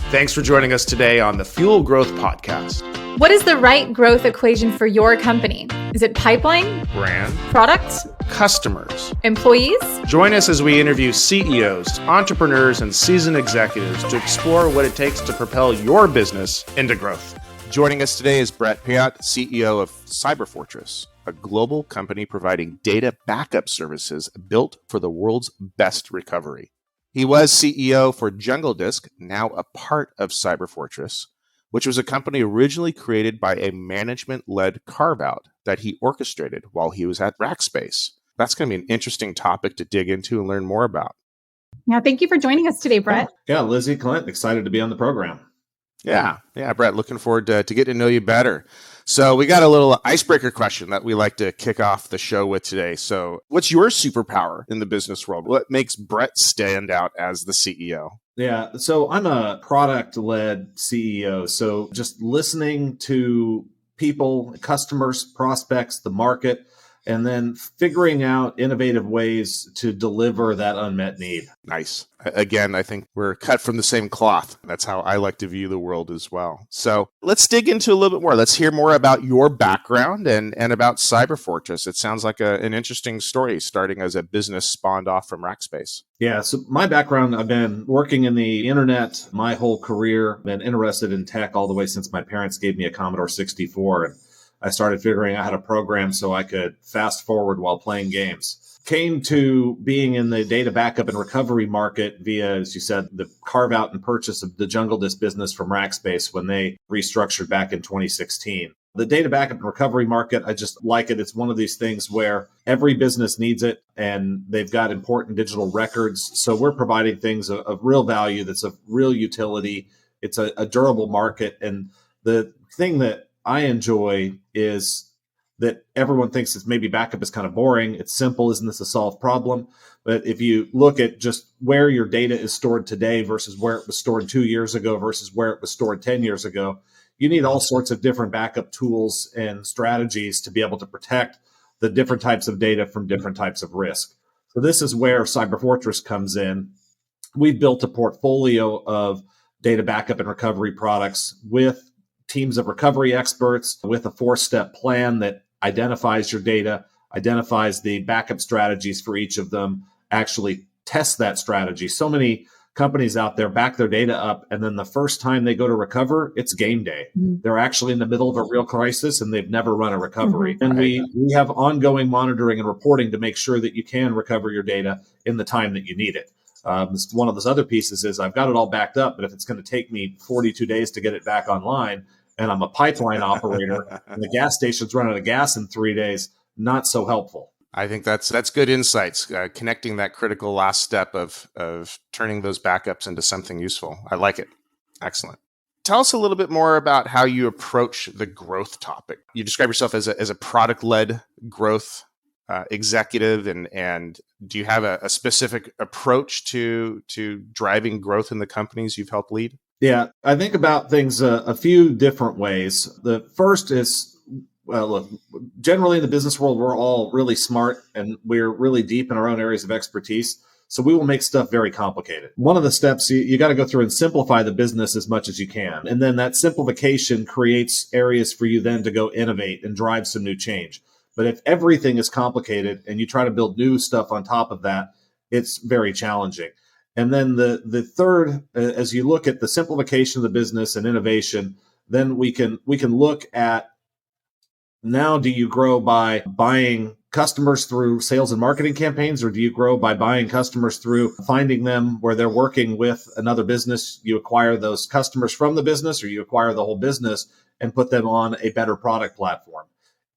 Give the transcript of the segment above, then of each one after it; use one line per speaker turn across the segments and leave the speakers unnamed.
Thanks for joining us today on the Fuel Growth Podcast.
What is the right growth equation for your company? Is it pipeline,
Brand,
product,
customers,
employees?
Join us as we interview CEOs, entrepreneurs, and seasoned executives to explore what it takes to propel your business into growth. Joining us today is Bret Piatt, CEO of CyberFortress, a global company providing data backup services built for the world's best recovery. He was CEO for Jungle Disk, now a part of CyberFortress, which was a company originally created by a management-led carve-out that he orchestrated while he was at Rackspace. That's going to be an interesting topic to dig into and learn more about.
Yeah, thank you for joining us today, Bret.
Yeah, Lizzie, Clint, excited to be on the program.
Yeah, Bret, looking forward to getting to know you better. So we got a little icebreaker question that we like to kick off the show with today. So what's your superpower in the business world? What makes Bret stand out as the CEO?
Yeah, so I'm a product-led CEO. So just listening to people, customers, prospects, the market, and then figuring out innovative ways to deliver that unmet need.
Nice. Again, I think we're cut from the same cloth. That's how I like to view the world as well. So let's dig into a little bit more. Let's hear more about your background and about CyberFortress. It sounds like an interesting story, starting as a business spawned off from Rackspace.
Yeah, so my background, I've been working in the internet my whole career, been interested in tech all the way since my parents gave me a Commodore 64. And I started figuring out how to program so I could fast forward while playing games. Came to being in the data backup and recovery market via, as you said, the carve out and purchase of the Jungle Disk business from Rackspace when they restructured back in 2016. The data backup and recovery market, I just like it. It's one of these things where every business needs it and they've got important digital records. So we're providing things of real value that's of real utility. It's a durable market. And the thing that I enjoy is that everyone thinks that maybe backup is kind of boring. It's simple. Isn't this a solved problem? But if you look at just where your data is stored today versus where it was stored 2 years ago versus where it was stored 10 years ago, you need all sorts of different backup tools and strategies to be able to protect the different types of data from different types of risk. So this is where CyberFortress comes in. We've built a portfolio of data backup and recovery products with teams of recovery experts with a 4-step plan that identifies your data, identifies the backup strategies for each of them, actually tests that strategy. So many companies out there back their data up, and then the first time they go to recover, it's game day. They're actually in the middle of a real crisis and they've never run a recovery. And we have ongoing monitoring and reporting to make sure that you can recover your data in the time that you need it. One of those other pieces is I've got it all backed up, but if it's going to take me 42 days to get it back online, and I'm a pipeline operator, and the gas station's running out of gas in 3 days, not so helpful.
I think that's good insights, connecting that critical last step of turning those backups into something useful. I like it. Excellent. Tell us a little bit more about how you approach the growth topic. You describe yourself as a product-led growth executive, and do you have a specific approach to driving growth in the companies you've helped lead?
Yeah, I think about things a few different ways. The first is, look, generally in the business world, we're all really smart and we're really deep in our own areas of expertise. So we will make stuff very complicated. One of the steps, you got to go through and simplify the business as much as you can. And then that simplification creates areas for you then to go innovate and drive some new change. But if everything is complicated and you try to build new stuff on top of that, it's very challenging. And then the third, as you look at the simplification of the business and innovation, then we can look at, now do you grow by buying customers through sales and marketing campaigns, or do you grow by buying customers through finding them where they're working with another business? You acquire those customers from the business, or you acquire the whole business and put them on a better product platform.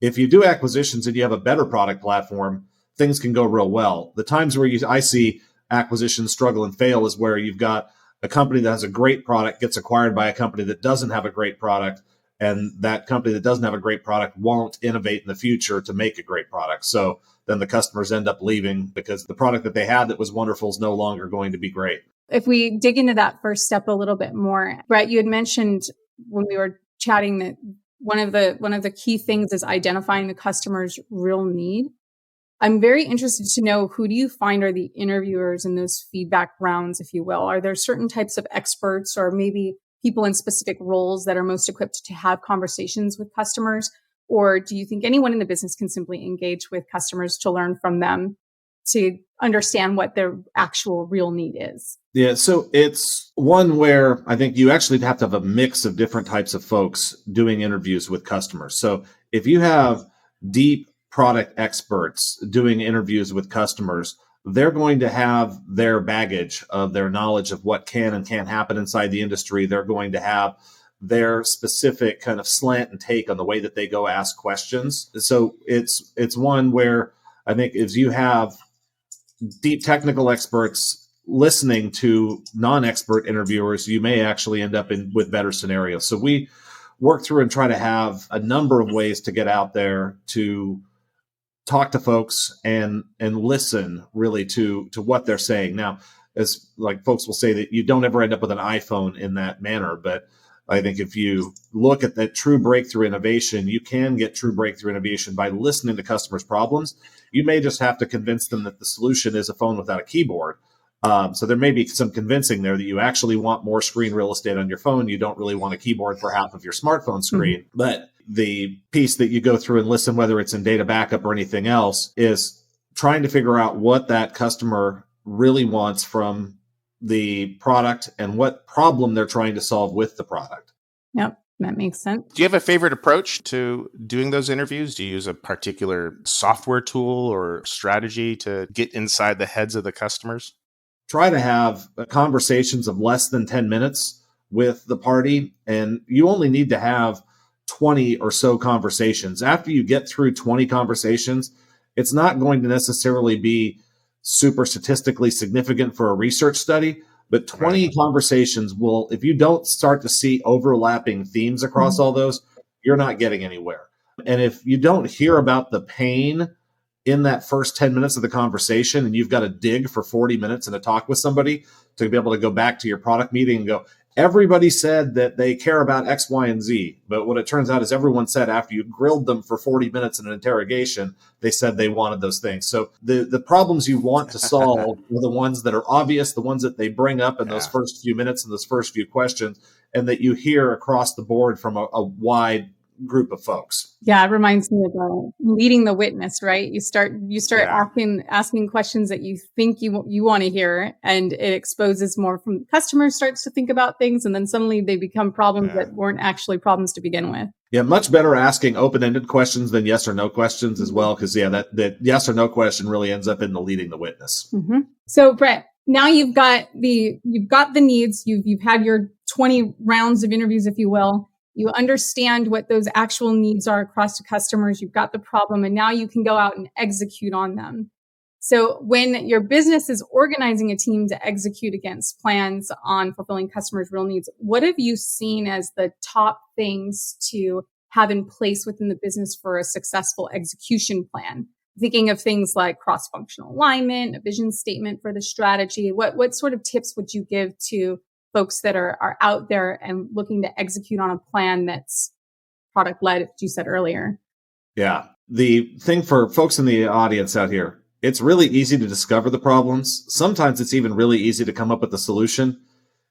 If you do acquisitions and you have a better product platform, things can go real well. The times where I see acquisitions struggle and fail is where you've got a company that has a great product gets acquired by a company that doesn't have a great product, and that company that doesn't have a great product won't innovate in the future to make a great product. So then the customers end up leaving because the product that they had that was wonderful is no longer going to be great.
If we dig into that first step a little bit more, Bret, you had mentioned when we were chatting that one of the key things is identifying the customer's real need. I'm very interested to know, who do you find are the interviewers in those feedback rounds, if you will? Are there certain types of experts or maybe people in specific roles that are most equipped to have conversations with customers? Or do you think anyone in the business can simply engage with customers to learn from them to understand what their actual real need is?
Yeah, so it's one where I think you actually have to have a mix of different types of folks doing interviews with customers. So if you have deep product experts doing interviews with customers, they're going to have their baggage of their knowledge of what can and can't happen inside the industry. They're going to have their specific kind of slant and take on the way that they go ask questions. So it's one where I think if you have deep technical experts listening to non-expert interviewers, you may actually end up with better scenarios. So we work through and try to have a number of ways to get out there to talk to folks and listen really to what they're saying. Now, as like folks will say that you don't ever end up with an iPhone in that manner, but I think if you look at that true breakthrough innovation, you can get true breakthrough innovation by listening to customers' problems. You may just have to convince them that the solution is a phone without a keyboard. So there may be some convincing there that you actually want more screen real estate on your phone. You don't really want a keyboard for half of your smartphone screen. Mm-hmm. But the piece that you go through and listen, whether it's in data backup or anything else, is trying to figure out what that customer really wants from the product and what problem they're trying to solve with the product.
Yep, that makes sense.
Do you have a favorite approach to doing those interviews? Do you use a particular software tool or strategy to get inside the heads of the customers?
Try to have conversations of less than 10 minutes with the party, and you only need to have 20 or so conversations. After you get through 20 conversations, it's not going to necessarily be super statistically significant for a research study, but 20 conversations will, if you don't start to see overlapping themes across all those, you're not getting anywhere. And if you don't hear about the pain in that first 10 minutes of the conversation, and you've got to dig for 40 minutes in a talk with somebody to be able to go back to your product meeting and go, everybody said that they care about X, Y, and Z. But what it turns out is everyone said after you grilled them for 40 minutes in an interrogation, they said they wanted those things. So the problems you want to solve are the ones that are obvious, the ones that they bring up in those first few minutes and those first few questions, and that you hear across the board from a wide group of folks.
Yeah, it reminds me of leading the witness, right? You start asking questions that you think you want to hear, and it exposes more from customers, starts to think about things, and then suddenly they become problems that weren't actually problems to begin with.
Yeah, much better asking open-ended questions than yes or no questions as well, because that yes or no question really ends up in the leading the witness.
Mm-hmm. So Bret, now you've got the needs, you've had your 20 rounds of interviews, if you will. You understand what those actual needs are across to customers. You've got the problem, and now you can go out and execute on them. So when your business is organizing a team to execute against plans on fulfilling customers' real needs, what have you seen as the top things to have in place within the business for a successful execution plan? Thinking of things like cross-functional alignment, a vision statement for the strategy. What sort of tips would you give to folks that are out there and looking to execute on a plan that's product-led, as you said earlier?
Yeah. The thing for folks in the audience out here, it's really easy to discover the problems. Sometimes it's even really easy to come up with a solution.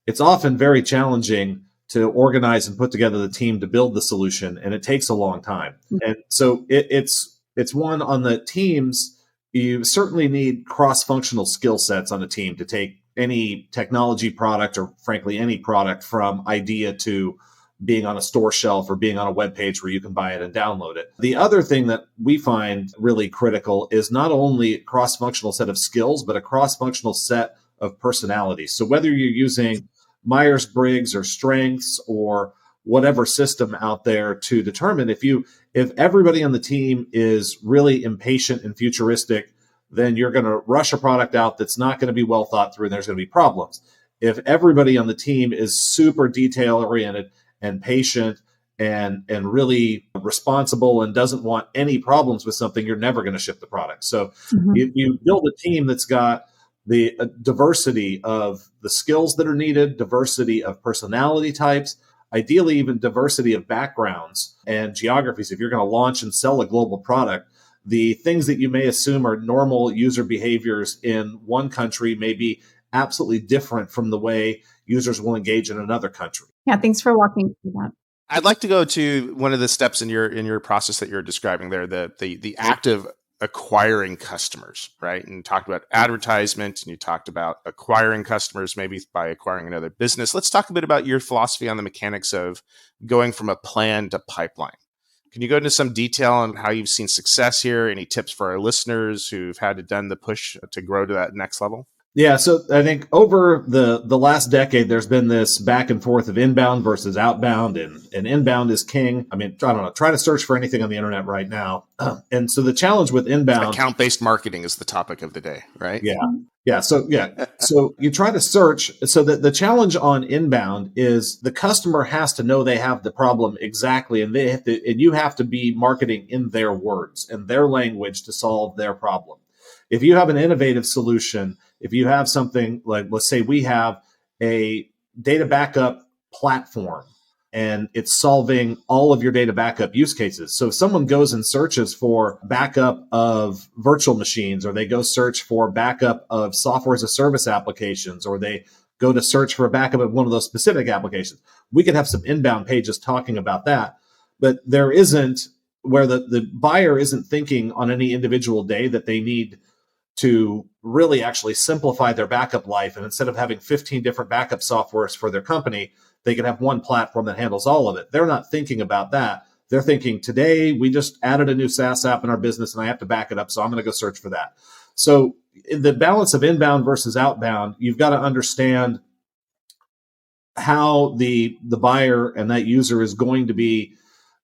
It's often very challenging to organize and put together the team to build the solution, and it takes a long time. Mm-hmm. And so it's one on the teams. You certainly need cross-functional skill sets on a team to take any technology product, or frankly, any product, from idea to being on a store shelf or being on a web page where you can buy it and download it. The other thing that we find really critical is not only a cross-functional set of skills, but a cross-functional set of personalities. So whether you're using Myers-Briggs or Strengths or whatever system out there to determine if everybody on the team is really impatient and futuristic, then you're going to rush a product out that's not going to be well thought through, and there's going to be problems. If everybody on the team is super detail-oriented and patient and really responsible and doesn't want any problems with something, you're never going to ship the product. So you build a team that's got the diversity of the skills that are needed, diversity of personality types, ideally even diversity of backgrounds and geographies. If you're going to launch and sell a global product, the things that you may assume are normal user behaviors in one country may be absolutely different from the way users will engage in another country.
Yeah, thanks for walking through that.
I'd like to go to one of the steps in your process that you're describing there, the act of acquiring customers, right? And you talked about advertisement, and you talked about acquiring customers maybe by acquiring another business. Let's talk a bit about your philosophy on the mechanics of going from a plan to pipeline. Can you go into some detail on how you've seen success here? Any tips for our listeners who've had to done the push to grow to that next level?
Yeah, so I think over the last decade, there's been this back and forth of inbound versus outbound, and inbound is king. I mean, I don't know, try to search for anything on the internet right now. And so the challenge with inbound...
Account-based marketing is the topic of the day, right?
Yeah. So you try to search. So the challenge on inbound is the customer has to know they have the problem exactly, and you have to be marketing in their words and their language to solve their problem. If you have an innovative solution, if you have something like, let's say we have a data backup platform and it's solving all of your data backup use cases. So if someone goes and searches for backup of virtual machines, or they go search for backup of software as a service applications, or they go to search for a backup of one of those specific applications, we could have some inbound pages talking about that. But there isn't, where the buyer isn't thinking on any individual day that they need to really actually simplify their backup life. And instead of having 15 different backup softwares for their company, they can have one platform that handles all of it. They're not thinking about that. They're thinking, today we just added a new SaaS app in our business and I have to back it up, so I'm going to go search for that. So in the balance of inbound versus outbound, you've got to understand how the buyer and that user is going to be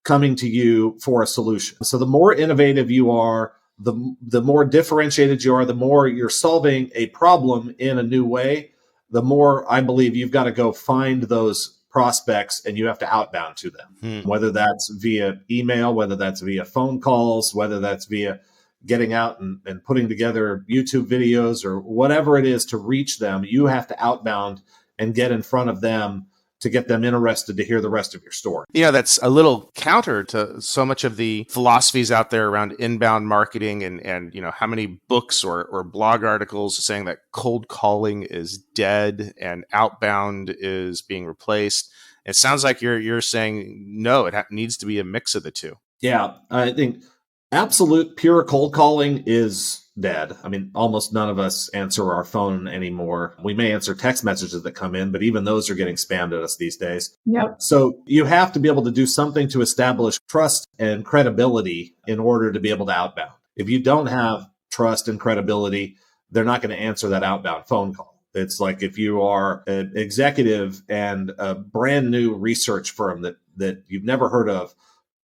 coming to you for a solution. So the more innovative you are, the more differentiated you are, the more you're solving a problem in a new way, the more I believe you've got to go find those prospects and you have to outbound to them, whether that's via email, whether that's via phone calls, whether that's via getting out and putting together YouTube videos or whatever it is to reach them. You have to outbound and get in front of them to get them interested to hear the rest of your story.
That's a little counter to so much of the philosophies out there around inbound marketing and how many books or blog articles saying that cold calling is dead and outbound is being replaced. It sounds like you're saying, no, it needs to be a mix of the two.
Yeah, I think absolute pure cold calling is dead. I mean, almost none of us answer our phone anymore. We may answer text messages that come in, but even those are getting spammed at us these days.
Yep.
So you have to be able to do something to establish trust and credibility in order to be able to outbound. If you don't have trust and credibility, they're not going to answer that outbound phone call. It's like if you are an executive and a brand new research firm that you've never heard of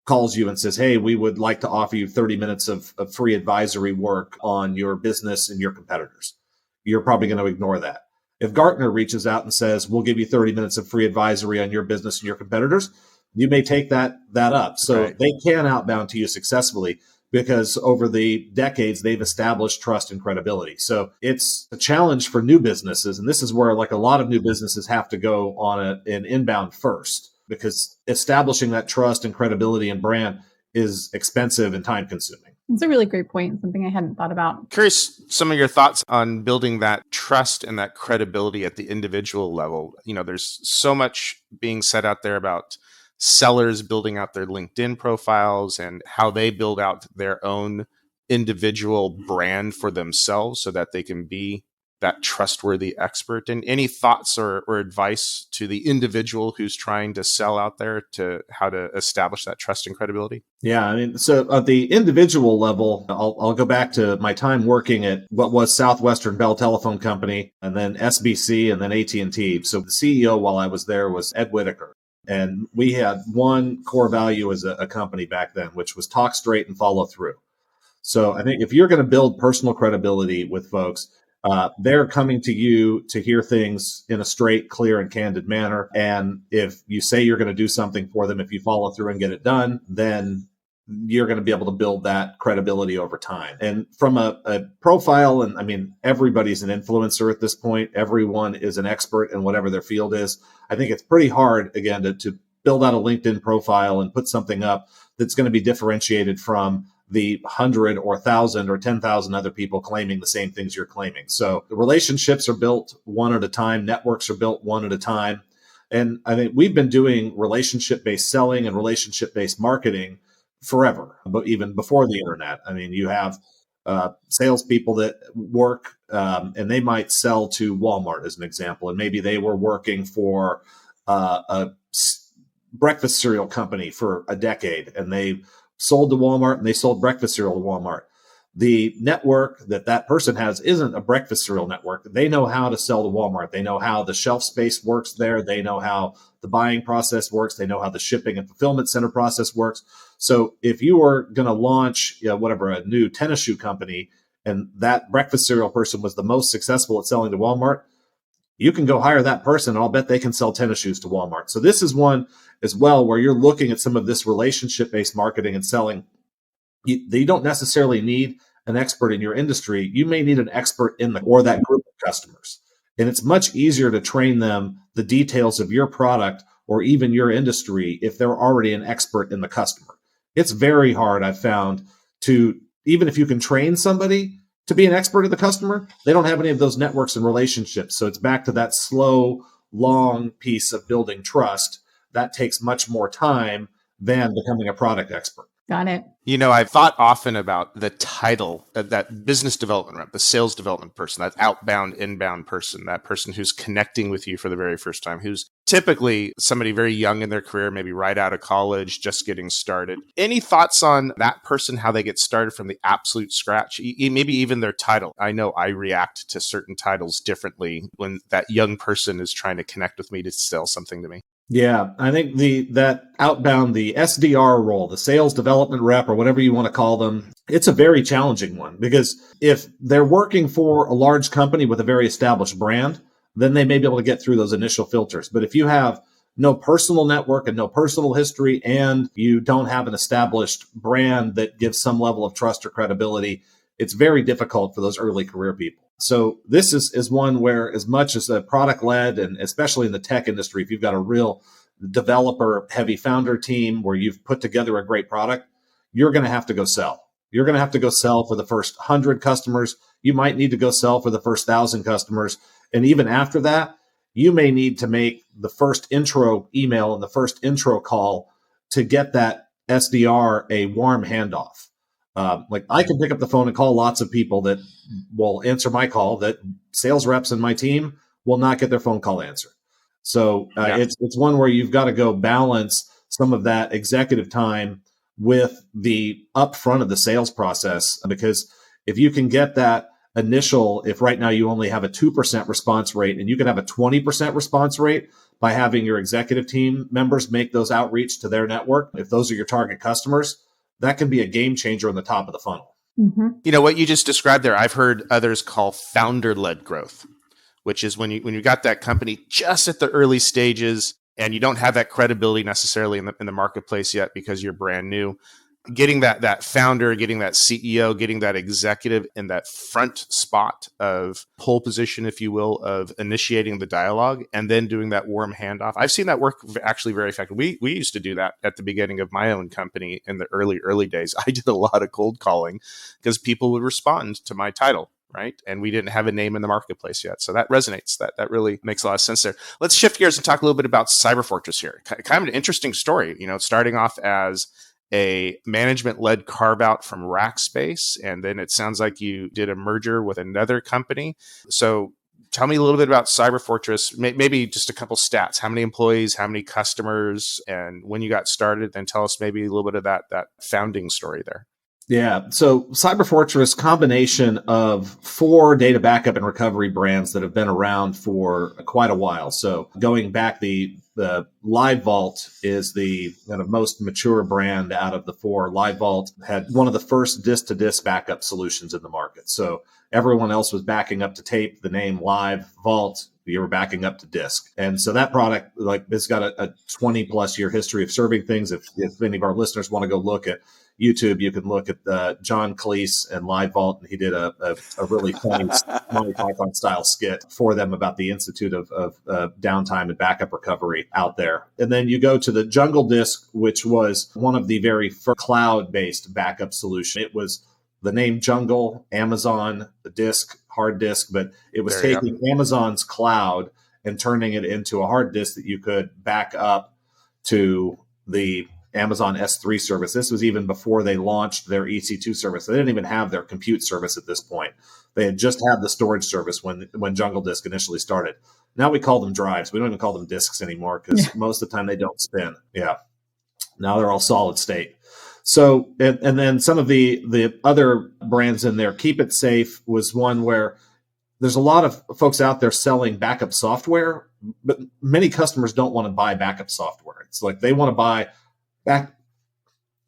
calls you and says, hey, we would like to offer you 30 minutes of free advisory work on your business and your competitors. You're probably going to ignore that. If Gartner reaches out and says, we'll give you 30 minutes of free advisory on your business and your competitors, you may take that up. So Right. They can outbound to you successfully because over the decades, they've established trust and credibility. So it's a challenge for new businesses. And this is where like a lot of new businesses have to go on an inbound first, because establishing that trust and credibility and brand is expensive and time consuming.
It's a really great point, something I hadn't thought about.
Curious some of your thoughts on building that trust and that credibility at the individual level. There's so much being said out there about sellers building out their LinkedIn profiles and how they build out their own individual brand for themselves so that they can be that trustworthy expert. And any thoughts or advice to the individual who's trying to sell out there to how to establish that trust and credibility?
Yeah, I mean, so at the individual level, I'll go back to my time working at what was Southwestern Bell Telephone Company, and then SBC, and then AT&T. So the CEO while I was there was Ed Whitaker. And we had one core value as a company back then, which was talk straight and follow through. So I think if you're going to build personal credibility with folks, they're coming to you to hear things in a straight, clear, and candid manner. And if you say you're going to do something for them, if you follow through and get it done, then you're going to be able to build that credibility over time. And from a profile, and I mean, everybody's an influencer at this point. Everyone is an expert in whatever their field is. I think it's pretty hard, again, to build out a LinkedIn profile and put something up that's going to be differentiated from the 100 or 1,000 or 10,000 other people claiming the same things you're claiming. So the relationships are built one at a time. Networks are built one at a time. And I think we've been doing relationship-based selling and relationship-based marketing forever, but even before the internet. I mean, you have salespeople that work and they might sell to Walmart as an example. And maybe they were working for a breakfast cereal company for a decade, and they sold to Walmart and they sold breakfast cereal to Walmart. The network that person has isn't a breakfast cereal network. They know how to sell to Walmart. They know how the shelf space works there. They know how the buying process works. They know how the shipping and fulfillment center process works. So if you were going to launch, a new tennis shoe company, and that breakfast cereal person was the most successful at selling to Walmart, you can go hire that person, and I'll bet they can sell tennis shoes to Walmart. So this is one as well where you're looking at some of this relationship-based marketing and selling. You don't necessarily need an expert in your industry. You may need an expert or that group of customers. And it's much easier to train them the details of your product or even your industry if they're already an expert in the customer. It's very hard, I've found, to, even if you can train somebody to be an expert of the customer, they don't have any of those networks and relationships. So it's back to that slow, long piece of building trust. That takes much more time than becoming a product expert.
Got it.
I've thought often about the title of that business development rep, the sales development person, that outbound, inbound person, that person who's connecting with you for the very first time, who's typically somebody very young in their career, maybe right out of college, just getting started. Any thoughts on that person, how they get started from the absolute scratch, maybe even their title? I know I react to certain titles differently when that young person is trying to connect with me to sell something to me.
Yeah, I think that outbound, the SDR role, the sales development rep, or whatever you want to call them, it's a very challenging one, because if they're working for a large company with a very established brand, then they may be able to get through those initial filters. But if you have no personal network and no personal history, and you don't have an established brand that gives some level of trust or credibility, it's very difficult for those early career people. So this is one where, as much as a product-led, and especially in the tech industry, if you've got a real developer-heavy founder team where you've put together a great product, you're going to have to go sell. You're going to have to go sell for the first 100 customers. You might need to go sell for the first 1,000 customers. And even after that, you may need to make the first intro email and the first intro call to get that SDR a warm handoff. I can pick up the phone and call lots of people that will answer my call that sales reps in my team will not get their phone call answered. So it's one where you've got to go balance some of that executive time with the upfront of the sales process, because if you can get that initial, if right now you only have a 2% response rate, and you can have a 20% response rate by having your executive team members make those outreach to their network, if those are your target customers, that can be a game changer on the top of the funnel.
Mm-hmm.
What you just described there, I've heard others call founder-led growth, which is when you got that company just at the early stages and you don't have that credibility necessarily in the marketplace yet because you're brand new. Getting that founder, getting that CEO, getting that executive in that front spot of pole position, if you will, of initiating the dialogue and then doing that warm handoff. I've seen that work actually very effective. We used to do that at the beginning of my own company in the early days. I did a lot of cold calling because people would respond to my title, right? And we didn't have a name in the marketplace yet. So that resonates. That really makes a lot of sense there. Let's shift gears and talk a little bit about CyberFortress here. Kind of an interesting story, starting off as a management-led carve-out from Rackspace, and then it sounds like you did a merger with another company. So tell me a little bit about CyberFortress, maybe just a couple stats. How many employees, how many customers, and when you got started, then tell us maybe a little bit of that founding story there.
Yeah. So CyberFortress, combination of 4 data backup and recovery brands that have been around for quite a while. So going back, the Live Vault is the kind of most mature brand out of the 4. Live Vault had one of the first disk-to-disk backup solutions in the market. So everyone else was backing up to tape. The name Live Vault you were backing up to disk. And so that product, like, it's got a 20 plus year history of serving things. If any of our listeners want to go look at YouTube, you can look at John Cleese and Live Vault, and he did a really funny Monty Python style skit for them about the Institute of Downtime and Backup Recovery out there. And then you go to the Jungle Disk, which was one of the very first cloud-based backup solution. It was the name Jungle, Amazon, the disk, hard disk, but it was taking Amazon's cloud and turning it into a hard disk that you could back up to the Amazon S3 service. This was even before they launched their EC2 service. They didn't even have their compute service at this point. They had just had the storage service when Jungle Disk initially started. Now we call them drives. We don't even call them disks anymore because most of the time they don't spin. Yeah. Now they're all solid state. So, and then some of the other brands in there, Keep It Safe was one where there's a lot of folks out there selling backup software, but many customers don't want to buy backup software. It's like they want to buy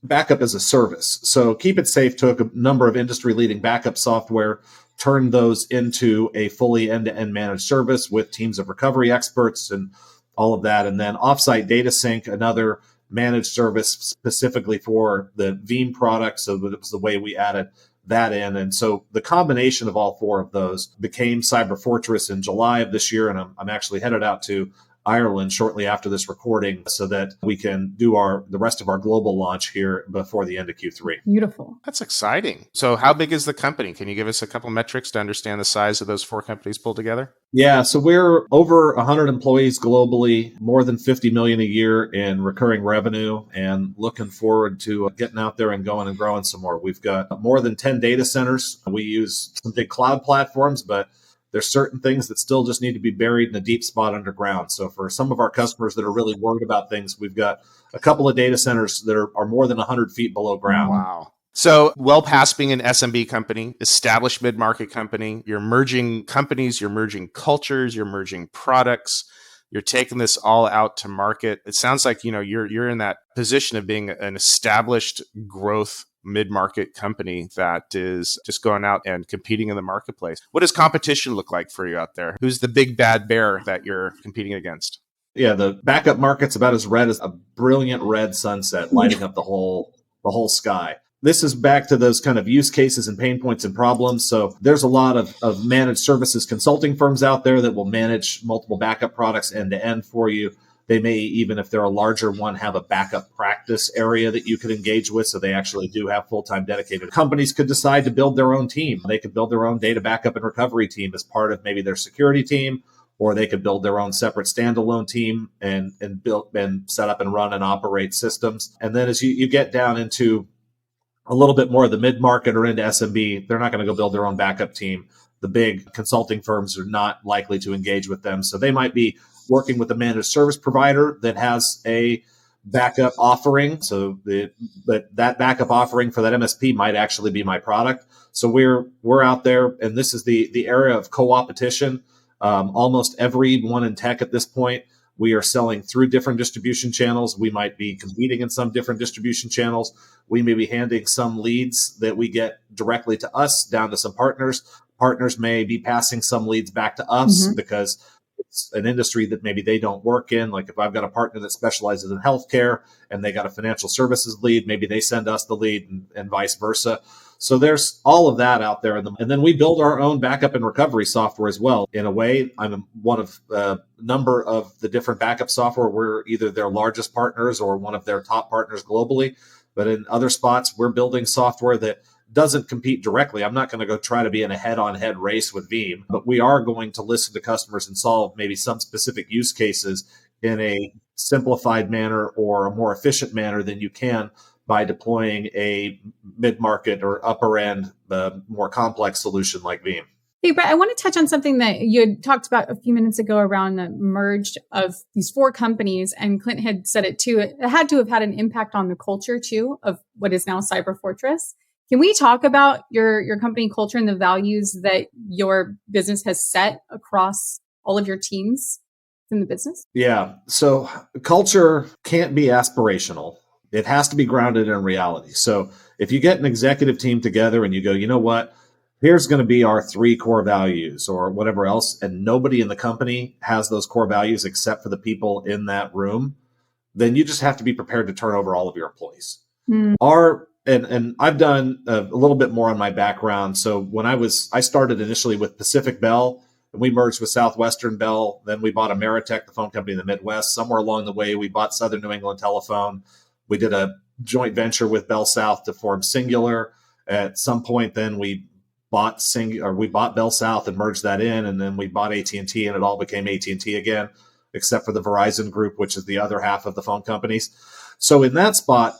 backup as a service. So Keep It Safe took a number of industry-leading backup software, turned those into a fully end-to-end managed service with teams of recovery experts and all of that. And then Offsite Data Sync, another managed service specifically for the Veeam product. So that was the way we added that in. And so the combination of all four of those became CyberFortress in July of this year. And I'm actually headed out to Ireland shortly after this recording so that we can do the rest of our global launch here before the end of Q3.
Beautiful.
That's exciting. So how big is the company? Can you give us a couple metrics to understand the size of those four companies pulled together?
Yeah, so we're over 100 employees globally, more than 50 million a year in recurring revenue, and looking forward to getting out there and going and growing some more. We've got more than 10 data centers. We use some big cloud platforms, but there's certain things that still just need to be buried in a deep spot underground. So for some of our customers that are really worried about things, we've got a couple of data centers that are more than 100 feet below ground.
Wow. So well past being an SMB company, established mid-market company, you're merging companies, you're merging cultures, you're merging products, you're taking this all out to market. It sounds like, you're in that position of being an established growth mid-market company that is just going out and competing in the marketplace. What does competition look like for you out there? Who's the big bad bear that you're competing against?
Yeah, the backup market's about as red as a brilliant red sunset lighting up the whole sky. This is back to those kind of use cases and pain points and problems. So there's a lot of managed services consulting firms out there that will manage multiple backup products end to end for you. They may, even if they're a larger one, have a backup practice area that you could engage with. So they actually do have full-time dedicated. Companies could decide to build their own team. They could build their own data backup and recovery team as part of maybe their security team, or they could build their own separate standalone team and build and set up and run and operate systems. And then as you get down into a little bit more of the mid-market or into SMB, they're not going to go build their own backup team. The big consulting firms are not likely to engage with them. So they might be working with a managed service provider that has a backup offering. So that backup offering for that MSP might actually be my product. So we're out there, and this is the area of co-opetition. Almost everyone in tech at this point, we are selling through different distribution channels. We might be competing in some different distribution channels. We may be handing some leads that we get directly to us down to some partners. Partners may be passing some leads back to us because it's an industry that maybe they don't work in. Like if I've got a partner that specializes in healthcare and they got a financial services lead, maybe they send us the lead and vice versa. So there's all of that out there. And then we build our own backup and recovery software as well. In a way, I'm one of a number of the different backup software. We're either their largest partners or one of their top partners globally. But in other spots, we're building software that doesn't compete directly. I'm not going to go try to be in a head-on-head race with Veeam, but we are going to listen to customers and solve maybe some specific use cases in a simplified manner or a more efficient manner than you can by deploying a mid-market or upper-end, more complex solution like Veeam.
Hey, Bret, I want to touch on something that you had talked about a few minutes ago around the merge of these four companies, and Clint had said it too. It had to have had an impact on the culture too of what is now CyberFortress. Can we talk about your company culture and the values that your business has set across all of your teams in the business?
Yeah. So culture can't be aspirational. It has to be grounded in reality. So if you get an executive team together and you go, you know what, here's going to be our 3 core values or whatever else, and nobody in the company has those core values except for the people in that room, then you just have to be prepared to turn over all of your employees. And I've done a little bit more on my background. So when I started initially with Pacific Bell, and we merged with Southwestern Bell. Then we bought Ameritech, the phone company in the Midwest. Somewhere along the way, we bought Southern New England Telephone. We did a joint venture with Bell South to form Singular. At some point, then we bought Bell South and merged that in, and then we bought AT&T, and it all became AT&T again, except for the Verizon group, which is the other half of the phone companies. So in that spot,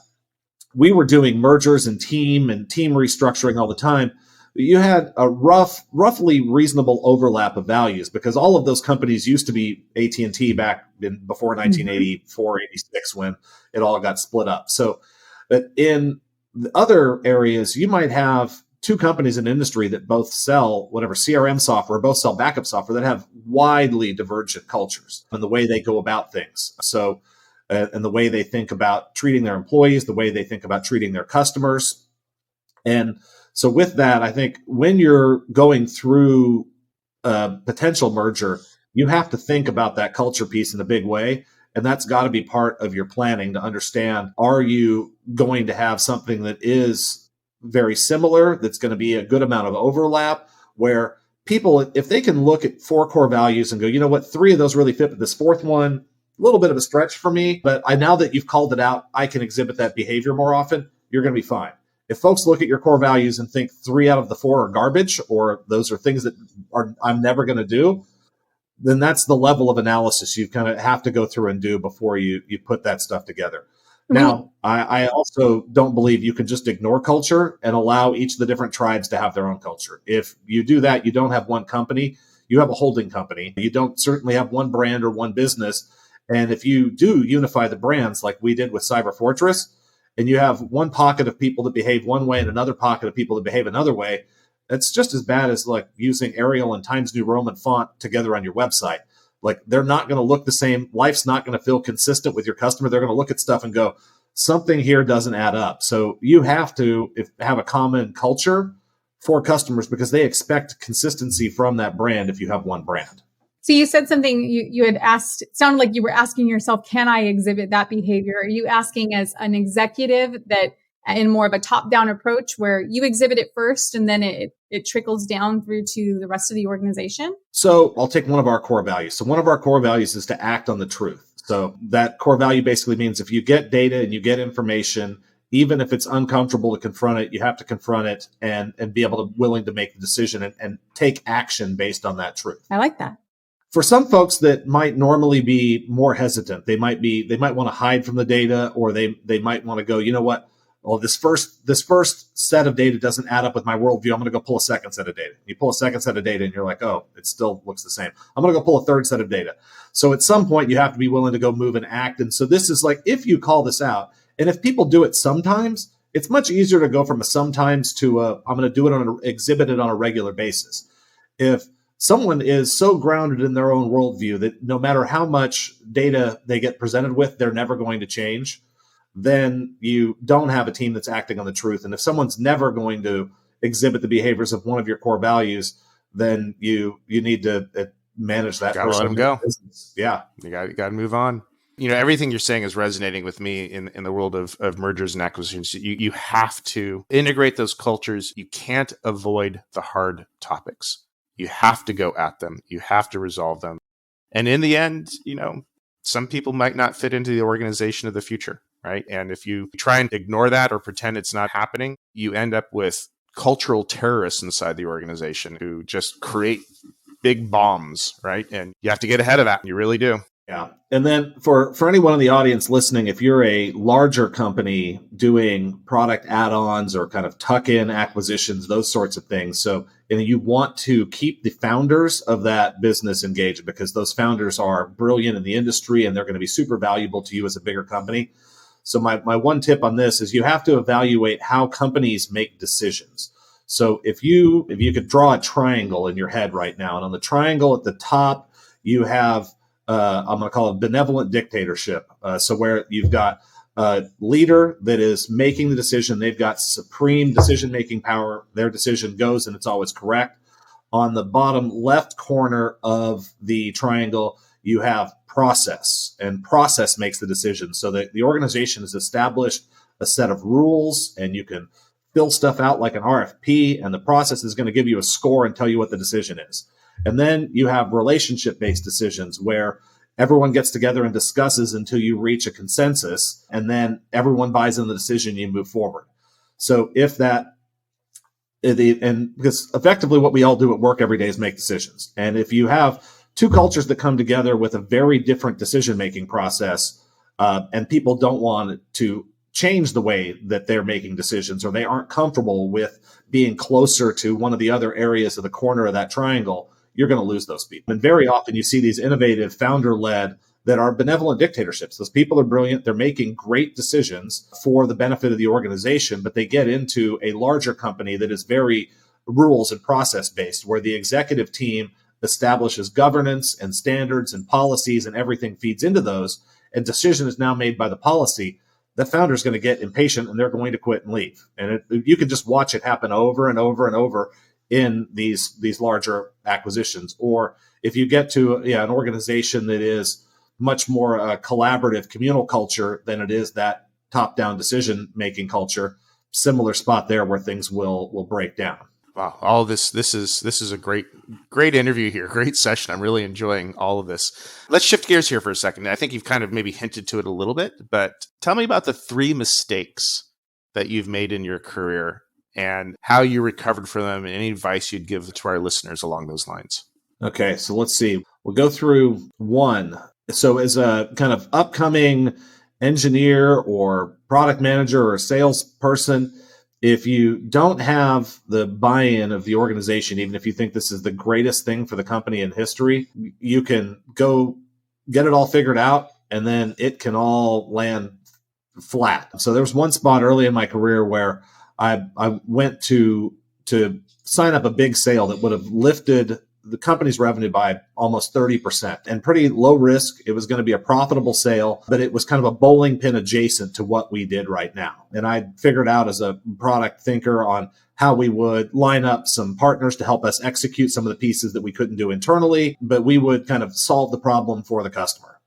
we were doing mergers and team restructuring all the time. You had a roughly reasonable overlap of values because all of those companies used to be AT&T back before 1984, 86, when it all got split up. So, but in the other areas, you might have 2 companies in industry that both sell whatever CRM software, both sell backup software, that have widely divergent cultures and the way they go about things. So, and the way they think about treating their employees, the way they think about treating their customers. And so with that, I think when you're going through a potential merger, you have to think about that culture piece in a big way. And that's got to be part of your planning to understand, are you going to have something that is very similar, that's going to be a good amount of overlap, where people, if they can look at 4 core values and go, you know what, 3 of those really fit, but this 4th one, a little bit of a stretch for me, but now that you've called it out, I can exhibit that behavior more often, you're going to be fine. If folks look at your core values and think 3 out of the 4 are garbage, or those are things that I'm never going to do, then that's the level of analysis you kind of have to go through and do before you put that stuff together. Now, I also don't believe you can just ignore culture and allow each of the different tribes to have their own culture. If you do that, you don't have one company, you have a holding company. You don't certainly have one brand or one business. And if you do unify the brands like we did with CyberFortress, and you have one pocket of people that behave one way and another pocket of people that behave another way, it's just as bad as like using Arial and Times New Roman font together on your website. Like, they're not going to look the same. Life's not going to feel consistent with your customer. They're going to look at stuff and go, something here doesn't add up. So you have to have a common culture for customers because they expect consistency from that brand if you have one brand.
So you said something you had asked, it sounded like you were asking yourself, can I exhibit that behavior? Are you asking as an executive that in more of a top-down approach where you exhibit it first and then it trickles down through to the rest of the organization?
So I'll take one of our core values. So one of our core values is to act on the truth. So that core value basically means if you get data and you get information, even if it's uncomfortable to confront it, you have to confront it and be able to willing to make the decision and take action based on that truth.
I like that.
For some folks that might normally be more hesitant, they might want to hide from the data, or they might want to go, you know what? Well, this first set of data doesn't add up with my worldview. I'm going to go pull a second set of data. You pull a second set of data and you're like, oh, it still looks the same. I'm going to go pull a third set of data. So at some point you have to be willing to go move and act. And so this is like, if you call this out, and if people do it sometimes, it's much easier to go from a sometimes to I'm going to do it exhibit it on a regular basis. If someone is so grounded in their own worldview that no matter how much data they get presented with, they're never going to change, then you don't have a team that's acting on the truth. And if someone's never going to exhibit the behaviors of one of your core values, then you need to manage that.
Gotta let them go.
Yeah.
You got to move on. You know, everything you're saying is resonating with me in the world of mergers and acquisitions. You have to integrate those cultures. You can't avoid the hard topics. You have to go at them. You have to resolve them. And in the end, you know, some people might not fit into the organization of the future, right? And if you try and ignore that or pretend it's not happening, you end up with cultural terrorists inside the organization who just create big bombs, right? And you have to get ahead of that. You really do.
Yeah. And then for anyone in the audience listening, if you're a larger company doing product add-ons or kind of tuck-in acquisitions, those sorts of things. So, and you want to keep the founders of that business engaged because those founders are brilliant in the industry and they're going to be super valuable to you as a bigger company. So my one tip on this is you have to evaluate how companies make decisions. So if you could draw a triangle in your head right now, and on the triangle at the top, you have I'm going to call it benevolent dictatorship. So where you've got a leader that is making the decision. They've got supreme decision-making power. Their decision goes and it's always correct. On the bottom left corner of the triangle, you have process, and process makes the decision. So that the organization has established a set of rules, and you can fill stuff out like an RFP, and the process is going to give you a score and tell you what the decision is. And then you have relationship-based decisions where everyone gets together and discusses until you reach a consensus, and then everyone buys in the decision, you move forward. So because effectively what we all do at work every day is make decisions. And if you have two cultures that come together with a very different decision-making process, and people don't want to change the way that they're making decisions, or they aren't comfortable with being closer to one of the other areas of the corner of that triangle, you're going to lose those people. And very often you see these innovative founder-led that are benevolent dictatorships. Those people are brilliant. They're making great decisions for the benefit of the organization, but they get into a larger company that is very rules and process based, where the executive team establishes governance and standards and policies, and everything feeds into those. And decision is now made by the policy. The founder is going to get impatient and they're going to quit and leave. And you can just watch it happen over and over and over in these larger acquisitions. Or if you get to an organization that is much more collaborative communal culture than it is that top-down decision-making culture, similar spot there where things will break down.
Wow, all this is a great interview here, great session. I'm really enjoying all of this. Let's shift gears here for a second. I think you've kind of maybe hinted to it a little bit, but tell me about the 3 mistakes that you've made in your career and how you recovered from them, and any advice you'd give to our listeners along those lines.
Okay, so let's see. We'll go through 1. So as a kind of upcoming engineer or product manager or salesperson, if you don't have the buy-in of the organization, even if you think this is the greatest thing for the company in history, you can go get it all figured out and then it can all land flat. So there was one spot early in my career where I went to sign up a big sale that would have lifted the company's revenue by almost 30%, and pretty low risk. It was going to be a profitable sale, but it was kind of a bowling pin adjacent to what we did right now. And I figured out as a product thinker on how we would line up some partners to help us execute some of the pieces that we couldn't do internally, but we would kind of solve the problem for the customer.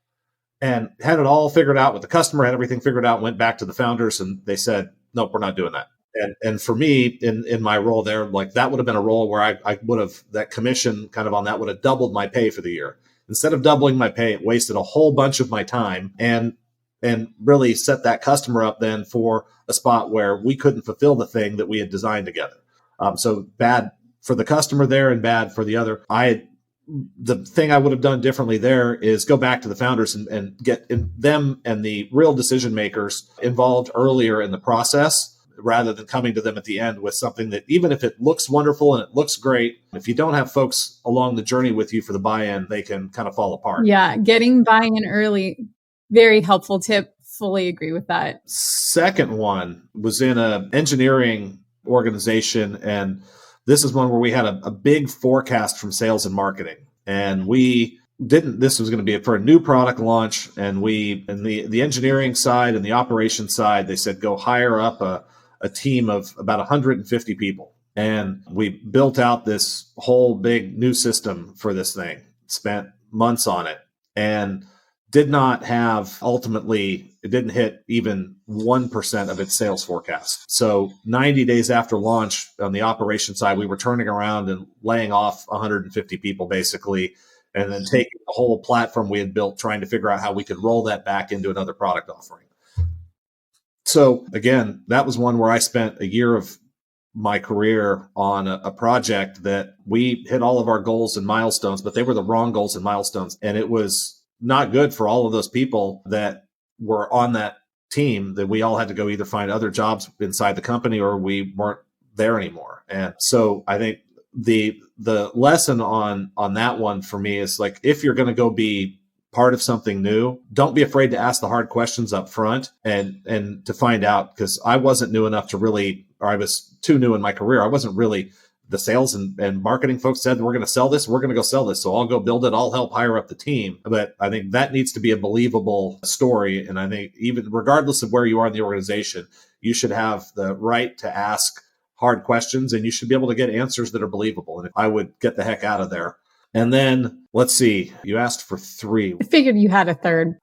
And had it all figured out with the customer, had everything figured out, went back to the founders and they said, nope, we're not doing that. And for me, in my role there, like that would have been a role where I would have, that commission kind of on that would have doubled my pay for the year. Instead of doubling my pay, it wasted a whole bunch of my time and really set that customer up then for a spot where we couldn't fulfill the thing that we had designed together. So bad for the customer there and bad for the other. The thing I would have done differently there is go back to the founders and get them and the real decision makers involved earlier in the process, rather than coming to them at the end with something that, even if it looks wonderful and it looks great, if you don't have folks along the journey with you for the buy-in, they can kind of fall apart.
Yeah, getting buy-in early, very helpful tip. Fully agree with that.
Second one was in an engineering organization, and this is one where we had a big forecast from sales and marketing. And this was going to be for a new product launch, and the engineering side and the operations side, they said, go hire up a team of about 150 people. And we built out this whole big new system for this thing, spent months on it, and did not have, ultimately, it didn't hit even 1% of its sales forecast. So 90 days after launch on the operations side, we were turning around and laying off 150 people basically, and then taking the whole platform we had built, trying to figure out how we could roll that back into another product offering. So again, that was one where I spent a year of my career on a project that we hit all of our goals and milestones, but they were the wrong goals and milestones. And it was not good for all of those people that were on that team, that we all had to go either find other jobs inside the company or we weren't there anymore. And so I think the lesson on that one for me is, like, if you're going to go be part of something new, don't be afraid to ask the hard questions up front and to find out, because I wasn't new enough to really, or I was too new in my career. I wasn't really the sales and marketing folks said, we're going to sell this, we're going to go sell this. So I'll go build it. I'll help hire up the team. But I think that needs to be a believable story. And I think even regardless of where you are in the organization, you should have the right to ask hard questions and you should be able to get answers that are believable. And I would get the heck out of there. And then let's see, you asked for 3.
I figured you had a third.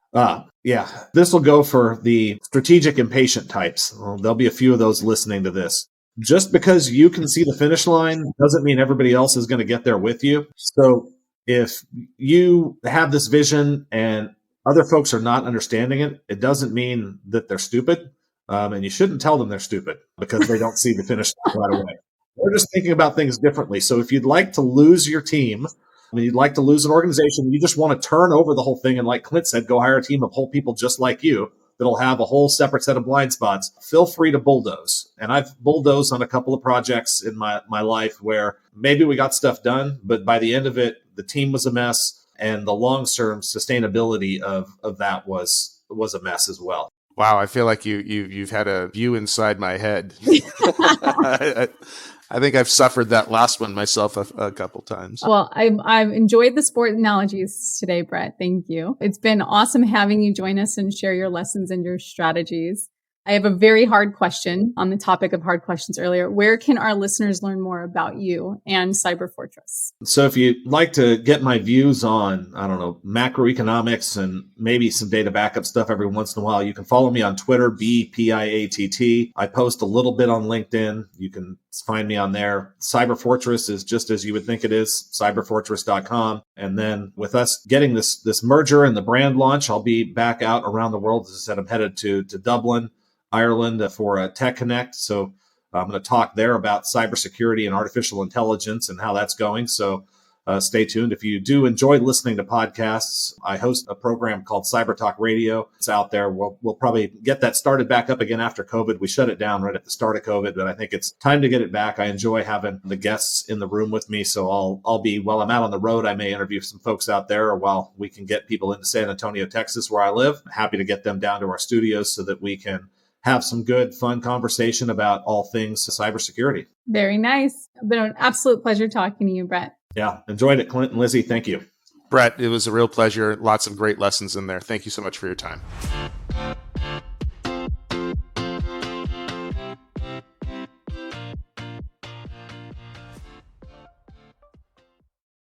Yeah. This will go for the strategic impatient types. Well, there'll be a few of those listening to this. Just because you can see the finish line doesn't mean everybody else is going to get there with you. So if you have this vision and other folks are not understanding it, it doesn't mean that they're stupid. And you shouldn't tell them they're stupid because they don't see the finish line right away. They're just thinking about things differently. So if you'd like to lose your team, you'd like to lose an organization, you just want to turn over the whole thing. And like Clint said, go hire a team of whole people just like you that'll have a whole separate set of blind spots. Feel free to bulldoze. And I've bulldozed on a couple of projects in my life where maybe we got stuff done, but by the end of it, the team was a mess. And the long-term sustainability of that was a mess as well.
Wow, I feel like you've had a view inside my head. I think I've suffered that last one myself a couple times.
Well, I've enjoyed the sport analogies today, Bret. Thank you. It's been awesome having you join us and share your lessons and your strategies. I have a very hard question on the topic of hard questions earlier. Where can our listeners learn more about you and CyberFortress?
So if you'd like to get my views on, macroeconomics and maybe some data backup stuff every once in a while, you can follow me on Twitter, BPIATT. I post a little bit on LinkedIn. You can find me on there. CyberFortress is just as you would think it is, cyberfortress.com. And then with us getting this merger and the brand launch, I'll be back out around the world. As I said, I'm headed to Dublin, Ireland for a Tech Connect. So I'm going to talk there about cybersecurity and artificial intelligence and how that's going. So stay tuned. If you do enjoy listening to podcasts, I host a program called Cyber Talk Radio. It's out there. We'll probably get that started back up again after COVID. We shut it down right at the start of COVID, but I think it's time to get it back. I enjoy having the guests in the room with me. So I'll be, while I'm out on the road, I may interview some folks out there, or while we can get people into San Antonio, Texas, where I live. I'm happy to get them down to our studios so that we can have some good, fun conversation about all things cybersecurity.
Very nice. It's been an absolute pleasure talking to you, Bret.
Yeah, enjoyed it, Clint and Lizzie. Thank you.
Bret, it was a real pleasure. Lots of great lessons in there. Thank you so much for your time.